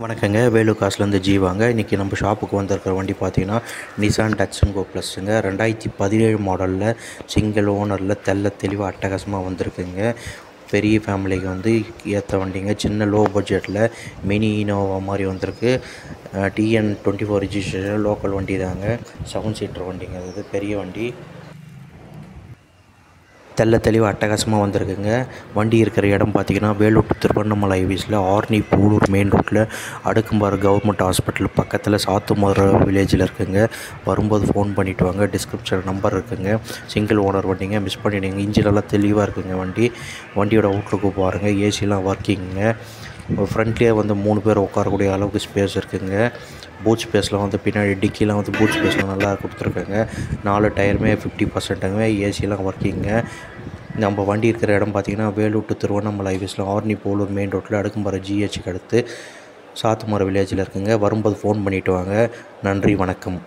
வணக்கங்க. வேலூர் காசுலேருந்து ஜீவாங்க. இன்றைக்கி நம்ம ஷாப்புக்கு வந்திருக்கிற வண்டி பார்த்தீங்கன்னா நிசான் டச்சன்கோ ப்ளஸ்ஸுங்க. 2017 மாடலில் சிங்கிள் ஓனரில் தெளிவாக அட்டகாசமாக வந்திருக்குங்க. பெரிய ஃபேமிலிக்கு வந்து ஏற்ற வண்டிங்க. சின்ன லோ பட்ஜெட்டில் மினி இனோவா மாதிரி வந்திருக்கு. TN 24 ரிஜிஸ்ட்ரேஷன் லோக்கல் வண்டி தாங்க. 7 சீட்டர் வண்டிங்க. அது பெரிய வண்டி தெளிவாக அட்டகாசமாக வந்திருக்குங்க. வண்டி இருக்கிற இடம் பார்த்திங்கன்னா வேலூர் to திருவண்ணாமலை ஹைவேஸில் ஆர்னி பூலூர் மெயின் ரோட்டில் அடுக்கும்பாறை கவர்மெண்ட் ஹாஸ்பிட்டல் பக்கத்தில் சாத்துமர வில்லேஜில் இருக்குங்க. வரும்போது ஃபோன் பண்ணிவிட்டு வாங்க. டிஸ்கிரிப்ஷன் நம்பர் இருக்குங்க. சிங்கிள் ஓனர் வண்டிங்க, மிஸ் பண்ணிவிடுங்க. இன்ஜினெல்லாம் தெளிவாக இருக்குங்க. வண்டியோட அவுட்லுக்கு பாருங்கள். ஏசிலாம் ஒர்க்கிங்க. ஃப்ரண்ட்லேயே வந்து 3 பேர் உட்காரக்கூடிய அளவுக்கு ஸ்பேஸ் இருக்குங்க. பூட் ஸ்பேஸில் வந்து பின்னாடி டிக்கிலாம் வந்து பூட் ஸ்பேஸ்லாம் நல்லா கொடுத்துருக்காங்க. 4 டயருமே 50%ங்க. ஏசிலாம் ஒர்க்கிங்க. நம்ம வண்டி இருக்கிற இடம் பார்த்திங்கன்னா வேலூர் to திருவண்ணாமலை ஹைவேஸில் ஆர்னி போலூர் மெயின் ரோட்டில் அடுக்கும்பாறை GHக்கு அடுத்து சாத்துமர வில்லேஜில் இருக்குங்க. வரும்போது ஃபோன் பண்ணிவிட்டு வாங்க. நன்றி, வணக்கம்.